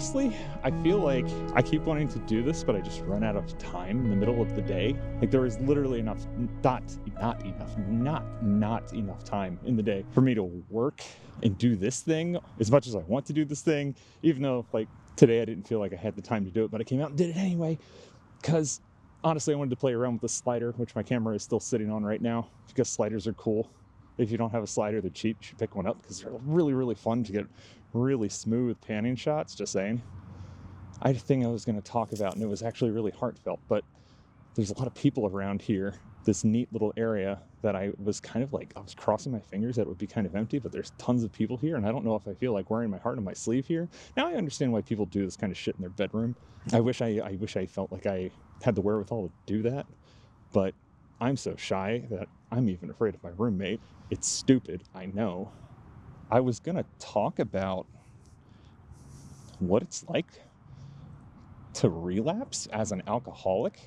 Honestly, I feel like I keep wanting to do this, but I just run out of time in the middle of the day. Like there is literally not enough time in the day for me to work and do this thing as much as I want to do this thing, even though like today I didn't feel like I had the time to do it, but I came out and did it anyway because honestly I wanted to play around with the slider, which my camera is still sitting on right now because sliders are cool. If you don't have a slider, they're cheap. You should pick one up because they're really, really fun to get really smooth panning shots, just saying. I had a thing I was going to talk about, and it was actually really heartfelt, but there's a lot of people around here, this neat little area that I was kind of like, I was crossing my fingers that it would be kind of empty, but there's tons of people here, and I don't know if I feel like wearing my heart on my sleeve here. Now I understand why people do this kind of shit in their bedroom. I wish I felt like I had the wherewithal to do that, but I'm so shy that I'm even afraid of my roommate. It's stupid, I know. I was gonna talk about what it's like to relapse as an alcoholic,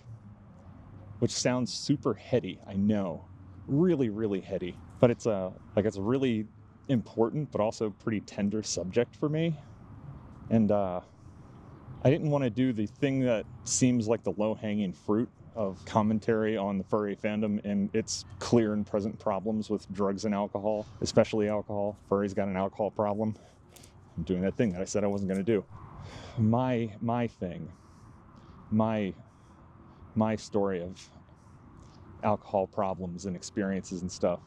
which sounds super heady, I know. Really, really heady. But it's a really important but also pretty tender subject for me. And I didn't want to do the thing that seems like the low-hanging fruit of commentary on the furry fandom and its clear and present problems with drugs and alcohol, especially alcohol. Furry's got an alcohol problem. I'm doing that thing that I said I wasn't going to do. My thing, my story of alcohol problems and experiences and stuff.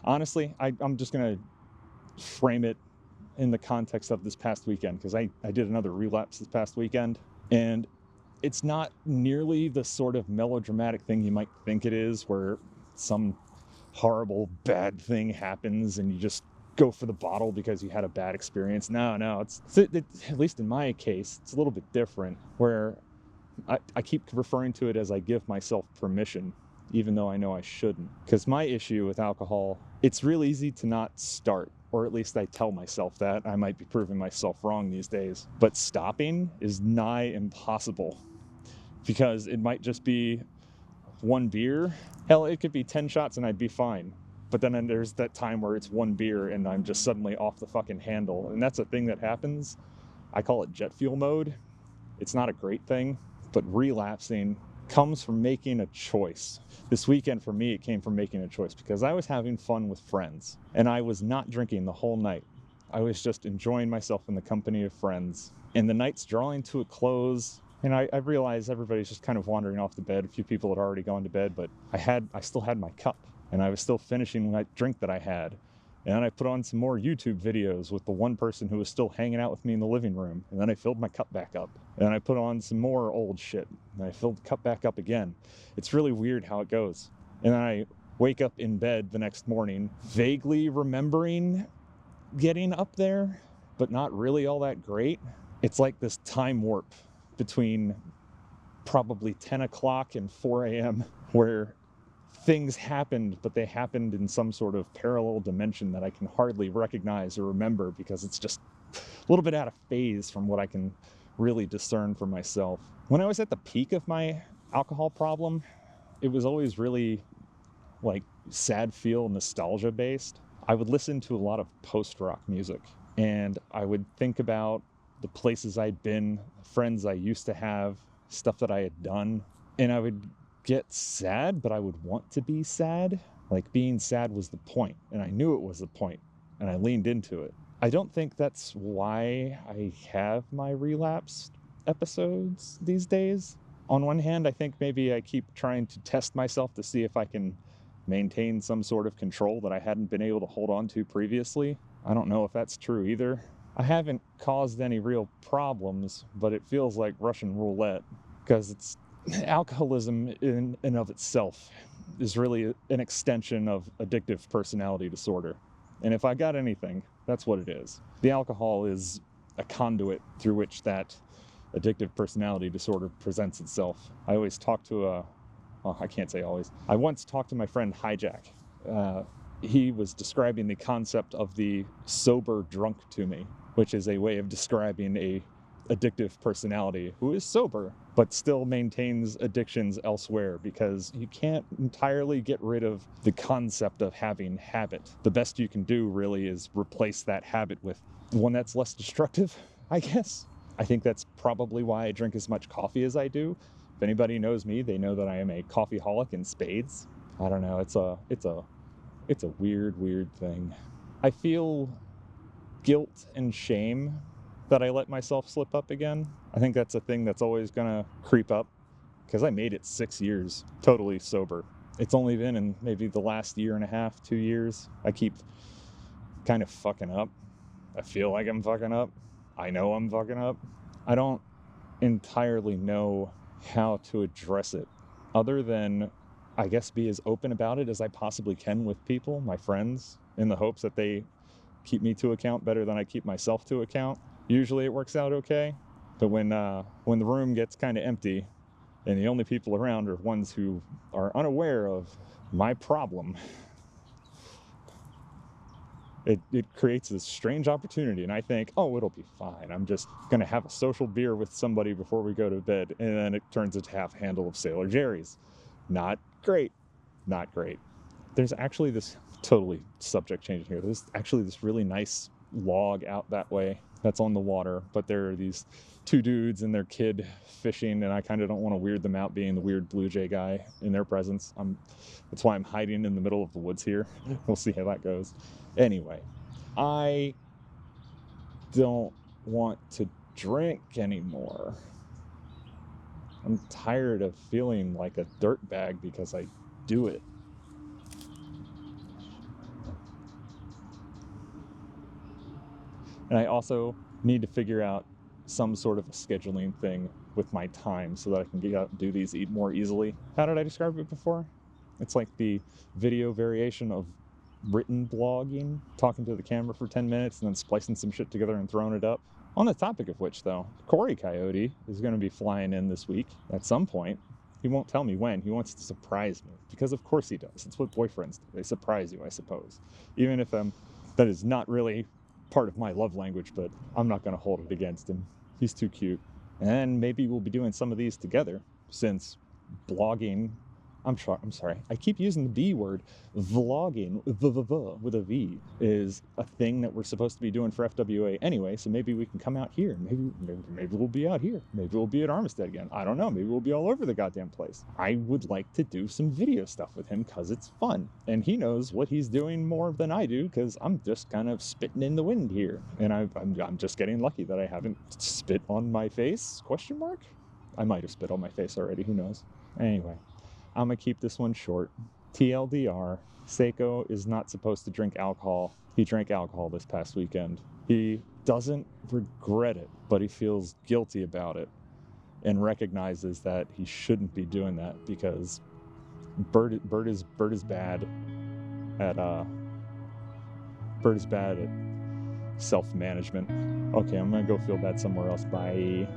Honestly, I'm just going to frame it in the context of this past weekend because I did another relapse this past weekend, and it's not nearly the sort of melodramatic thing you might think it is, where some horrible bad thing happens and you just go for the bottle because you had a bad experience. No, it's at least in my case, it's a little bit different, where I keep referring to it as I give myself permission, even though I know I shouldn't. Because my issue with alcohol, it's real easy to not start, or at least I tell myself that. I might be proving myself wrong these days. But stopping is nigh impossible, because it might just be one beer. Hell, it could be 10 shots and I'd be fine. But then there's that time where it's one beer and I'm just suddenly off the fucking handle. And that's a thing that happens. I call it jet fuel mode. It's not a great thing, but relapsing comes from making a choice. This weekend for me, it came from making a choice because I was having fun with friends and I was not drinking the whole night. I was just enjoying myself in the company of friends. And the night's drawing to a close, and I realized everybody's just kind of wandering off the bed. A few people had already gone to bed, but I still had my cup, and I was still finishing that drink that I had. And then I put on some more YouTube videos with the one person who was still hanging out with me in the living room. And then I filled my cup back up. And then I put on some more old shit. And I filled the cup back up again. It's really weird how it goes. And then I wake up in bed the next morning, vaguely remembering getting up there, but not really all that great. It's like this time warp between probably 10 o'clock and 4 a.m. where things happened, but they happened in some sort of parallel dimension that I can hardly recognize or remember because it's just a little bit out of phase from what I can really discern for myself. When I was at the peak of my alcohol problem, it was always really like sad feel nostalgia based. I would listen to a lot of post-rock music, and I would think about the places I'd been, friends I used to have, stuff that I had done, and I would get sad, but I would want to be sad. Like being sad was the point, and I knew it was the point, and I leaned into it. I don't think that's why I have my relapse episodes these days. On one hand, I think maybe I keep trying to test myself to see if I can maintain some sort of control that I hadn't been able to hold on to previously. I don't know if that's true either. I haven't caused any real problems, but it feels like Russian roulette, because it's alcoholism in and of itself is really an extension of addictive personality disorder. And if I got anything, that's what it is. The alcohol is a conduit through which that addictive personality disorder presents itself. I always talk to I can't say always. I once talked to my friend Hijack. He was describing the concept of the sober drunk to me, which is a way of describing a addictive personality who is sober but still maintains addictions elsewhere, because you can't entirely get rid of the concept of having habit. The best you can do really is replace that habit with one that's less destructive, I guess. I think that's probably why I drink as much coffee as I do. If anybody knows me, they know that I am a coffeeholic in spades. I don't know, it's a weird thing. I feel guilt and shame that I let myself slip up again. I think that's a thing that's always gonna creep up because I made it 6 years totally sober. It's only been in maybe the last year and a half, 2 years, I keep kind of fucking up. I feel like I'm fucking up. I know I'm fucking up. I don't entirely know how to address it other than, I guess, be as open about it as I possibly can with people, my friends, in the hopes that they keep me to account better than I keep myself to account. Usually it works out okay, but when the room gets kind of empty and the only people around are ones who are unaware of my problem, it creates this strange opportunity, and I think, oh, it'll be fine. I'm just gonna have a social beer with somebody before we go to bed, and then it turns into half a handle of Sailor Jerry's. Not great. Not great. There's actually this, totally subject changing here, there's actually this really nice log out that way that's on the water, but there are these two dudes and their kid fishing, and I kind of don't want to weird them out being the weird Blue Jay guy in their presence. That's why I'm hiding in the middle of the woods here. We'll see how that goes. Anyway, I don't want to drink anymore. I'm tired of feeling like a dirtbag because I do it. And I also need to figure out some sort of a scheduling thing with my time so that I can get out and do these more easily. How did I describe it before? It's like the video variation of written blogging, talking to the camera for 10 minutes and then splicing some shit together and throwing it up. On the topic of which, though, Corey Coyote is going to be flying in this week at some point. He won't tell me when. He wants to surprise me, because of course he does. It's what boyfriends do. They surprise you, I suppose. Even if that is not really part of my love language, but I'm not going to hold it against him. He's too cute. And maybe we'll be doing some of these together, since blogging, I'm sorry, I keep using the B word, vlogging, with a V, is a thing that we're supposed to be doing for FWA anyway, so maybe we can come out here. Maybe we'll be out here. Maybe we'll be at Armistead again. I don't know. Maybe we'll be all over the goddamn place. I would like to do some video stuff with him because it's fun. And he knows what he's doing more than I do because I'm just kind of spitting in the wind here. And I'm just getting lucky that I haven't spit on my face, ? I might have spit on my face already, who knows. Anyway, I'm gonna keep this one short. TLDR, Seiko is not supposed to drink alcohol. He drank alcohol this past weekend. He doesn't regret it, but he feels guilty about it and recognizes that he shouldn't be doing that because Bird is bad at self-management. Okay, I'm gonna go feel bad somewhere else. Bye.